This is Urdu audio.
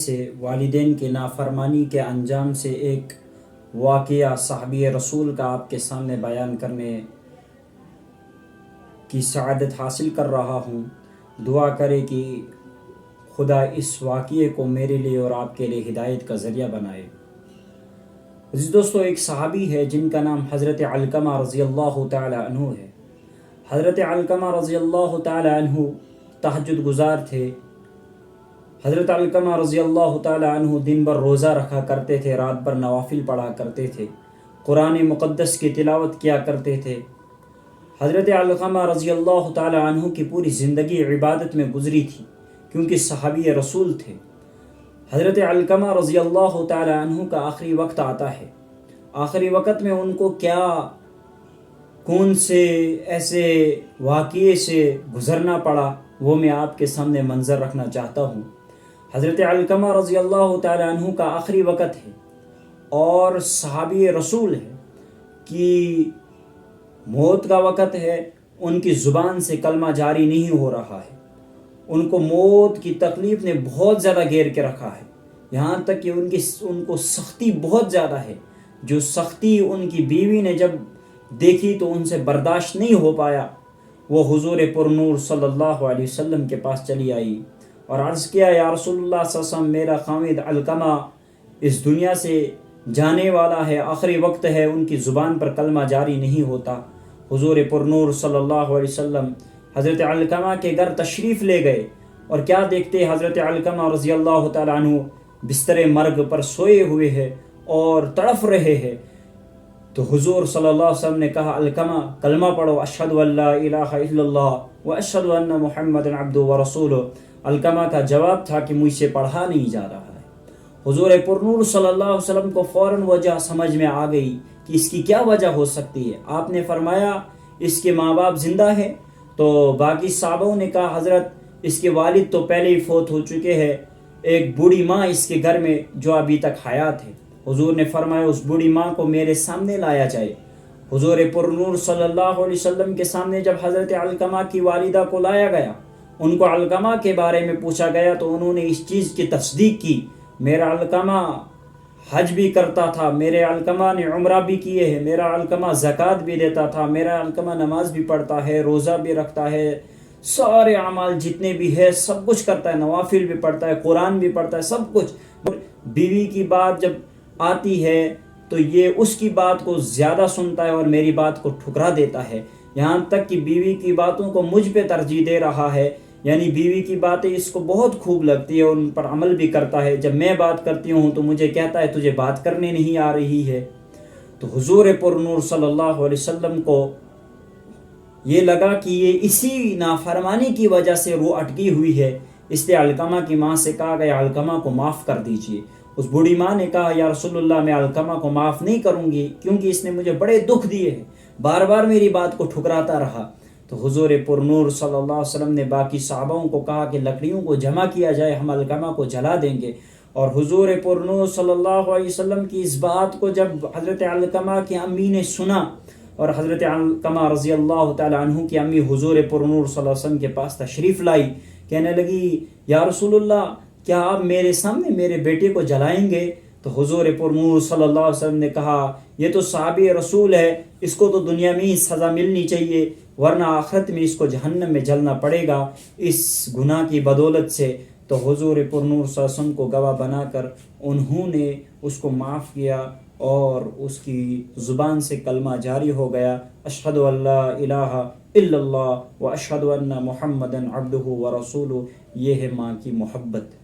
سے والدین کی نافرمانی کے انجام سے ایک واقعہ صحابی رسول کا آپ کے سامنے بیان کرنے کی سعادت حاصل کر رہا ہوں۔ دعا کرے کہ خدا اس واقعے کو میرے لیے اور آپ کے لیے ہدایت کا ذریعہ بنائے۔ عزیز دوستو، ایک صحابی ہے جن کا نام حضرت علقمہ رضی اللہ تعالی عنہ ہے۔ حضرت علقمہ رضی اللہ تعالی عنہ تہجد گزار تھے۔ حضرت علقمہ رضی اللہ تعالی عنہ دن بھر روزہ رکھا کرتے تھے، رات بھر نوافل پڑھا کرتے تھے، قرآن مقدس کی تلاوت کیا کرتے تھے۔ حضرت علقمہ رضی اللہ تعالی عنہ کی پوری زندگی عبادت میں گزری تھی، کیونکہ صحابی رسول تھے۔ حضرت علقمہ رضی اللہ تعالی عنہ کا آخری وقت آتا ہے۔ آخری وقت میں ان کو کون سے ایسے واقعے سے گزرنا پڑا، وہ میں آپ کے سامنے منظر رکھنا چاہتا ہوں۔ حضرت علقمہ رضی اللہ تعالی عنہ کا آخری وقت ہے اور صحابی رسول ہے کہ موت کا وقت ہے، ان کی زبان سے کلمہ جاری نہیں ہو رہا ہے۔ ان کو موت کی تکلیف نے بہت زیادہ گھیر کے رکھا ہے، یہاں تک کہ ان کو سختی بہت زیادہ ہے۔ جو سختی ان کی بیوی نے جب دیکھی تو ان سے برداشت نہیں ہو پایا، وہ حضور پرنور صلی اللہ علیہ وسلم کے پاس چلی آئی اور عرض کیا، یا رسول اللہ صلی اللہ علیہ وسلم، میرا خامد علقمہ اس دنیا سے جانے والا ہے، آخری وقت ہے، ان کی زبان پر کلمہ جاری نہیں ہوتا۔ حضور پرنور صلی اللہ علیہ وسلم حضرت علقمہ کے گھر تشریف لے گئے اور کیا دیکھتے، حضرت علقمہ رضی اللہ تعالیٰ عنہ بستر مرگ پر سوئے ہوئے ہیں اور تڑف رہے ہیں۔ تو حضور صلی اللہ علیہ وسلم نے کہا، علقمہ کلمہ پڑھو، اشہد ان لا الہ الا اللہ و اشہد ان محمد عبدہ و رسولہ۔ علقمہ کا جواب تھا کہ مجھ سے پڑھا نہیں جا رہا ہے۔ حضور پرنور صلی اللہ علیہ وسلم کو فوراً وجہ سمجھ میں آ گئی کہ اس کی کیا وجہ ہو سکتی ہے۔ آپ نے فرمایا، اس کے ماں باپ زندہ ہیں؟ تو باقی صحابوں نے کہا، حضرت اس کے والد تو پہلے ہی فوت ہو چکے ہیں، ایک بوڑھی ماں اس کے گھر میں جو ابھی تک حیات ہے۔ حضور نے فرمایا، اس بوڑھی ماں کو میرے سامنے لایا جائے۔ حضور پرنور صلی اللہ علیہ وسلم کے سامنے جب حضرت علقمہ کی والدہ کو لایا گیا، ان کو علقمہ کے بارے میں پوچھا گیا تو انہوں نے اس چیز کی تصدیق کی، میرا علقمہ حج بھی کرتا تھا، میرے علقمہ نے عمرہ بھی کیے ہیں، میرا علقمہ زکوٰۃ بھی دیتا تھا، میرا علقمہ نماز بھی پڑھتا ہے، روزہ بھی رکھتا ہے، سارے اعمال جتنے بھی ہے سب کچھ کرتا ہے، نوافل بھی پڑھتا ہے، قرآن بھی پڑھتا ہے، سب کچھ۔ بیوی کی بات جب آتی ہے تو یہ اس کی بات کو زیادہ سنتا ہے اور میری بات کو ٹھکرا دیتا ہے، یہاں تک کہ بیوی کی باتوں کو مجھ پہ ترجیح دے رہا ہے، یعنی بیوی کی باتیں اس کو بہت خوب لگتی ہے، ان پر عمل بھی کرتا ہے۔ جب میں بات کرتی ہوں تو مجھے کہتا ہے تجھے بات کرنے نہیں آ رہی ہے۔ تو حضور پرنور صلی اللہ علیہ وسلم کو یہ لگا کہ یہ اسی نافرمانی کی وجہ سے وہ اٹکی ہوئی ہے، اس لیے علقمہ کی ماں سے کہا گیا، علقمہ کو معاف کر دیجئے۔ اس بوڑھی ماں نے کہا، یا رسول اللہ، میں علقمہ کو معاف نہیں کروں گی، کیونکہ اس نے مجھے بڑے دکھ دیے ہیں، بار بار میری بات کو ٹھکراتا رہا۔ تو حضور پرنور صلی اللہ علیہ وسلم نے باقی صحابوں کو کہا کہ لکڑیوں کو جمع کیا جائے، ہم علقمہ کو جلا دیں گے۔ اور حضور پرنور صلی اللہ علیہ وسلم کی اس بات کو جب حضرت علقمہ کی امی نے سنا، اور حضرت علقمہ رضی اللہ تعالی عنہ کی امی حضور پرنور صلی اللہ علیہ وسلم کے پاس تشریف لائی، کہنے لگی، یا رسول اللہ، کیا آپ میرے سامنے میرے بیٹے کو جلائیں گے؟ تو حضور پرنور صلی اللہ علیہ وسلم نے کہا، یہ تو صحابی رسول ہے، اس کو تو دنیا میں ہی سزا ملنی چاہیے، ورنہ آخرت میں اس کو جہنم میں جلنا پڑے گا اس گناہ کی بدولت سے۔ تو حضور پرنور صلی اللہ علیہ وسلم کو گواہ بنا کر انہوں نے اس کو معاف کیا اور اس کی زبان سے کلمہ جاری ہو گیا، اشہد ان لا الہ الا اللہ و اشہد ان محمد عبدہ و رسولہ۔ یہ ہے ماں کی محبت۔